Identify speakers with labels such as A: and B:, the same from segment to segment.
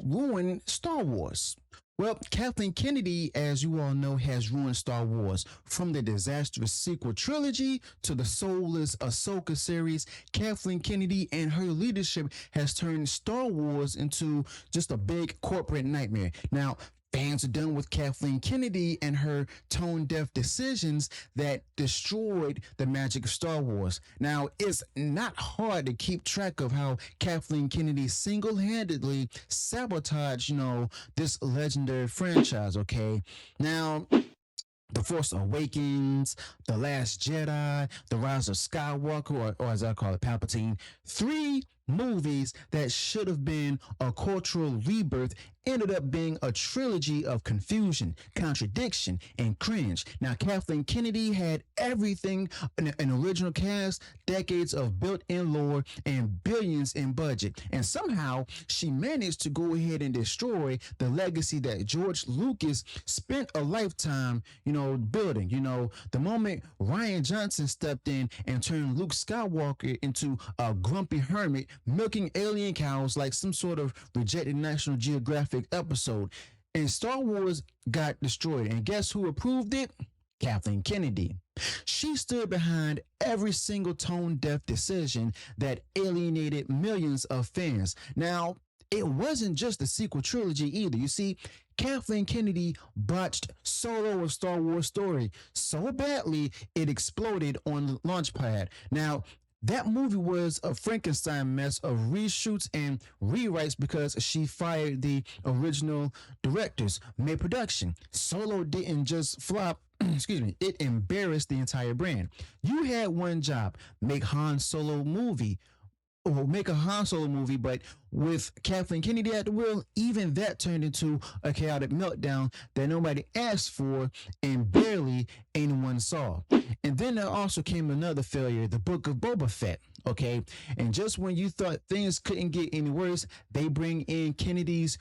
A: Who ruined Star Wars? Well, Kathleen Kennedy, as you all know, has ruined Star Wars. From the disastrous sequel trilogy to the soulless Ahsoka series, Kathleen Kennedy and her leadership has turned Star Wars into just a big corporate nightmare. Now, fans are done with Kathleen Kennedy and her tone-deaf decisions that destroyed the magic of Star Wars. Now, it's not hard to keep track of how Kathleen Kennedy single-handedly sabotaged, this legendary franchise, okay? Now, the Force Awakens, The Last Jedi, The Rise of Skywalker, or as I call it, Palpatine. Three movies that should have been a cultural rebirth ended up being a trilogy of confusion, contradiction, and cringe. Now, Kathleen Kennedy had everything, an original cast, decades of built-in lore, and billions in budget. And somehow, she managed to go ahead and destroy the legacy that George Lucas spent a lifetime, building. The moment Rian Johnson stepped in and turned Luke Skywalker into a grumpy hermit, milking alien cows like some sort of rejected National Geographic episode, and Star Wars got destroyed. And guess who approved it? Kathleen Kennedy. She stood behind every single tone-deaf decision that alienated millions of fans. Now, it wasn't just the sequel trilogy either. You see, Kathleen Kennedy botched Solo, a Star Wars story so badly it exploded on the launch pad. Now, that movie was a Frankenstein mess of reshoots and rewrites because she fired the original directors mid-production. Solo didn't just flop, it embarrassed the entire brand. You had one job, make a Han Solo movie, but with Kathleen Kennedy at the wheel, even that turned into a chaotic meltdown that nobody asked for and barely anyone saw. And then there also came another failure, the Book of Boba Fett, okay? And just when you thought things couldn't get any worse, they bring in Kennedy's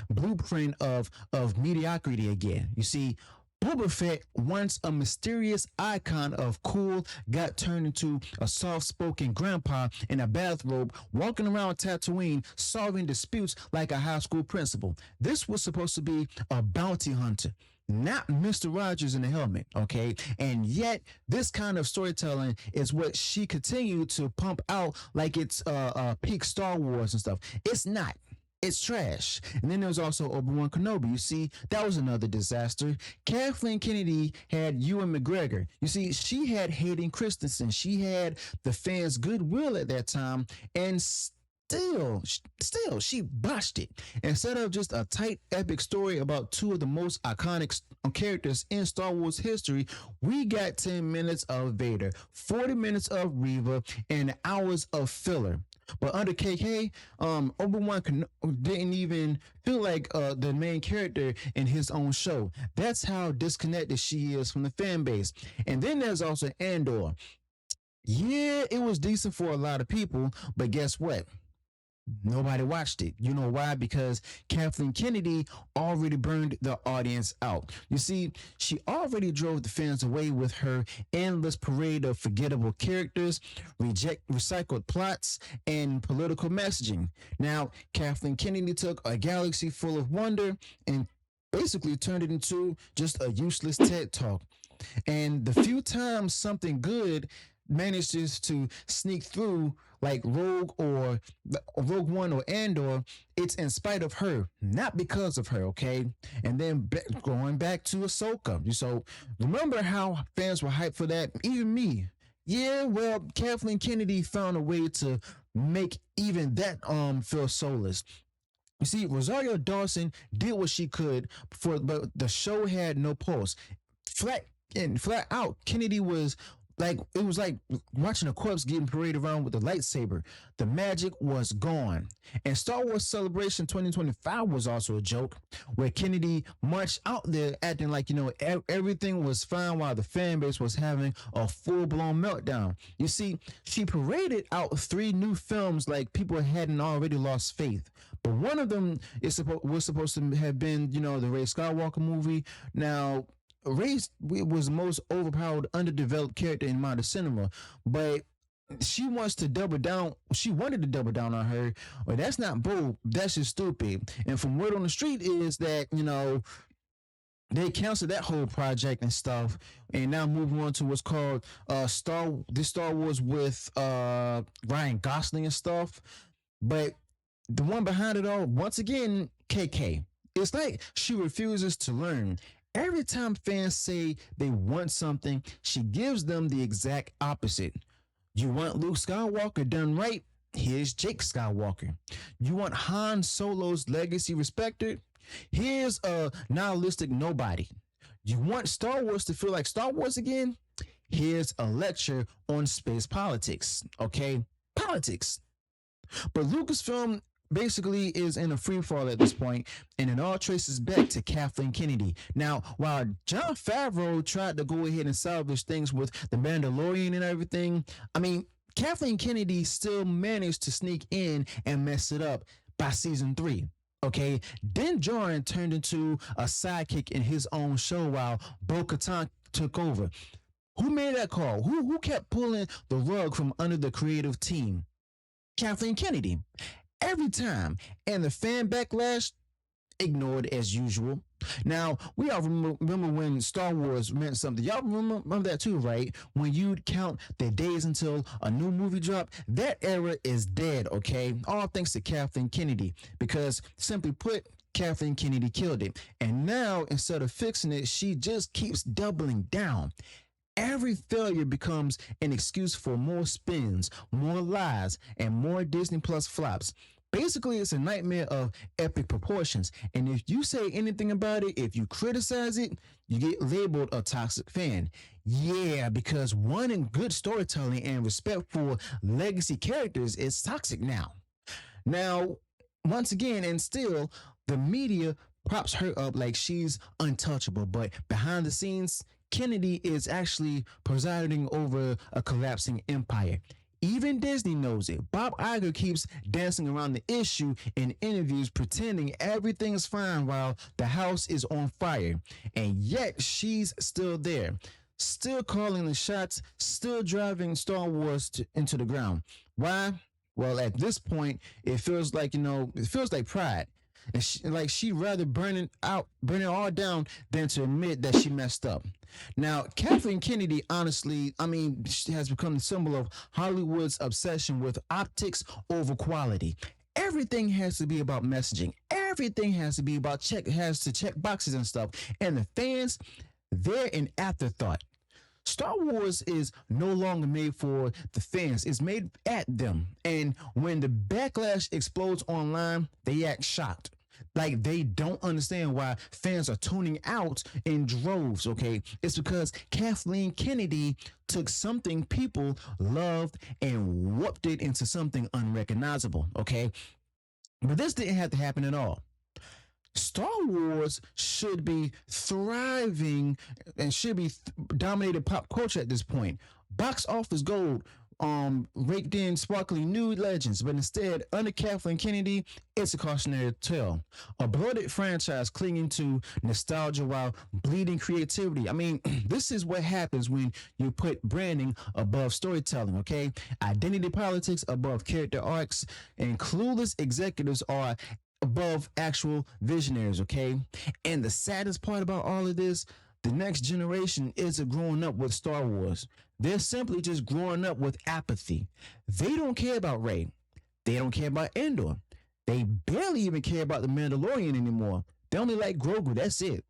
A: blueprint of mediocrity again. You see, Boba Fett, once a mysterious icon of cool, got turned into a soft-spoken grandpa in a bathrobe, walking around Tatooine, solving disputes like a high school principal. This was supposed to be a bounty hunter, not Mr. Rogers in a helmet, okay? And yet, this kind of storytelling is what she continued to pump out like it's peak Star Wars and stuff. It's not. It's trash. And then there was also Obi-Wan Kenobi. You see, that was another disaster. Kathleen Kennedy had Ewan McGregor. You see, she had Hayden Christensen. She had the fans' goodwill at that time, and still, she botched it. Instead of just a tight, epic story about two of the most iconic characters in Star Wars history, we got 10 minutes of Vader, 40 minutes of Reva, and hours of filler. But under KK, Obi-Wan didn't even feel like the main character in his own show. That's how disconnected she is from the fan base. And then there's also Andor. Yeah, it was decent for a lot of people, but guess what? Nobody watched it. You know why? Because Kathleen Kennedy already burned the audience out. You see, she already drove the fans away with her endless parade of forgettable characters, recycled plots, and political messaging. Now, Kathleen Kennedy took a galaxy full of wonder and basically turned it into just a useless TED Talk. And the few times something good manages to sneak through, like Rogue One or Andor, it's in spite of her, not because of her, okay? And then going back to Ahsoka. So remember how fans were hyped for that? Even me. Yeah, well, Kathleen Kennedy found a way to make even that feel soulless. You see, Rosario Dawson did what she could, but the show had no pulse. Flat out, Kennedy was like, it was like watching a corpse getting paraded around with a lightsaber. The magic was gone. And Star Wars Celebration 2025 was also a joke, where Kennedy marched out there acting like, everything was fine while the fan base was having a full-blown meltdown. You see, she paraded out 3 new films like people hadn't already lost faith. But one of them was supposed to have been, the Rise of Skywalker movie. Now, Rey was the most overpowered, underdeveloped character in modern cinema, but she wants to double down. She wanted to double down on her. Well, that's not bold. That's just stupid. And from word on the street is that, they canceled that whole project and stuff, and now moving on to what's called Star Wars with Ryan Gosling and stuff. But the one behind it all, once again, KK. It's like she refuses to learn. Every time fans say they want something, she gives them the exact opposite. You want Luke Skywalker done right? Here's Jake Skywalker. You want Han Solo's legacy respected? Here's a nihilistic nobody. You want Star Wars to feel like Star Wars again? Here's a lecture on space politics. Okay? Politics. But Lucasfilm basically is in a free fall at this point, and it all traces back to Kathleen Kennedy. Now, while Jon Favreau tried to go ahead and salvage things with The Mandalorian and everything, I mean, Kathleen Kennedy still managed to sneak in and mess it up by season 3. Okay, Din Djarin turned into a sidekick in his own show while Bo-Katan took over. Who made that call? Who kept pulling the rug from under the creative team? Kathleen Kennedy. Every time. And the fan backlash, ignored as usual. Now, we all remember when Star Wars meant something. Y'all remember that too, right? When you'd count the days until a new movie dropped, that era is dead, okay? All thanks to Kathleen Kennedy. Because, simply put, Kathleen Kennedy killed it. And now, instead of fixing it, she just keeps doubling down. Every failure becomes an excuse for more spins, more lies, and more Disney Plus flops. Basically, it's a nightmare of epic proportions. And if you say anything about it, if you criticize it, you get labeled a toxic fan. Yeah, because wanting good storytelling and respect for legacy characters is toxic now. Now, once again, and still, the media props her up like she's untouchable, but behind the scenes, Kennedy is actually presiding over a collapsing empire. Even Disney knows it. Bob Iger keeps dancing around the issue in interviews, pretending everything's fine while the house is on fire. And yet she's still there, still calling the shots, still driving Star Wars into the ground. Why? Well, at this point, it feels like, it feels like pride. And she'd rather burn it all down than to admit that she messed up. Now, Kathleen Kennedy, honestly, I mean, she has become the symbol of Hollywood's obsession with optics over quality. Everything has to be about messaging. Everything has to be about has to check boxes and stuff. And the fans, they're an afterthought. Star Wars is no longer made for the fans. It's made at them. And when the backlash explodes online, they act shocked. Like they don't understand why fans are tuning out in droves, okay? It's because Kathleen Kennedy took something people loved and warped it into something unrecognizable, okay? But this didn't have to happen at all. Star Wars should be thriving and should be dominating pop culture at this point. Box office gold, raked in sparkling new legends, but instead, under Kathleen Kennedy, it's a cautionary tale. A bloated franchise clinging to nostalgia while bleeding creativity. I mean, this is what happens when you put branding above storytelling, okay? Identity politics above character arcs, and clueless executives are above actual visionaries, okay? And the saddest part about all of this, the next generation isn't growing up with Star Wars. They're simply just growing up with apathy. They don't care about Rey. They don't care about Endor. They barely even care about the Mandalorian anymore. They only like Grogu. That's it.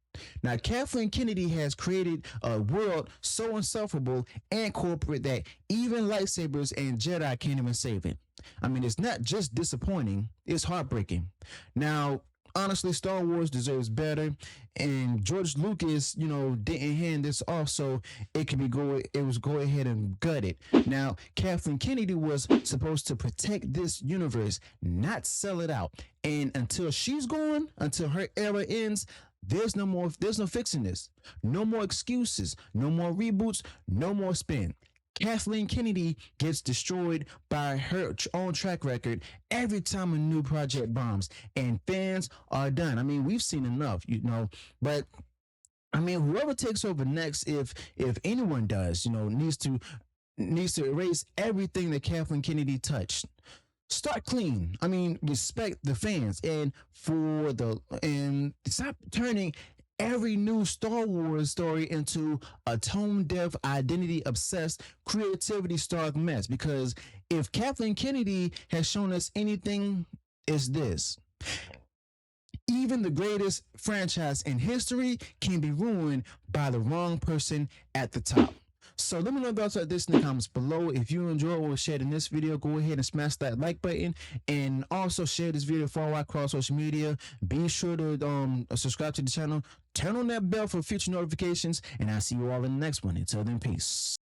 A: Now, Kathleen Kennedy has created a world so insufferable and corporate that even lightsabers and Jedi can't even save it. I mean, it's not just disappointing, it's heartbreaking. Now, honestly, Star Wars deserves better, and George Lucas, didn't hand this off so it was go ahead and gut it. Now, Kathleen Kennedy was supposed to protect this universe, not sell it out. And until she's gone, until her era ends, there's no fixing this. No more excuses, no more reboots, no more spin. Kathleen Kennedy gets destroyed by her own track record every time a new project bombs, and fans are done. I mean, we've seen enough, but I mean, whoever takes over next, if anyone does, needs to needs to erase everything that Kathleen Kennedy touched. Start clean. I mean, respect the fans and stop turning every new Star Wars story into a tone deaf, identity obsessed, creativity starved mess. Because if Kathleen Kennedy has shown us anything, it's this: even the greatest franchise in history can be ruined by the wrong person at the top. So let me know about this in the comments below. If you enjoyed what was shared in this video, go ahead and smash that like button, and also share this video far wide across social media. Be sure to subscribe to the channel, turn on that bell for future notifications, and I'll see you all in the next one. Until then, peace.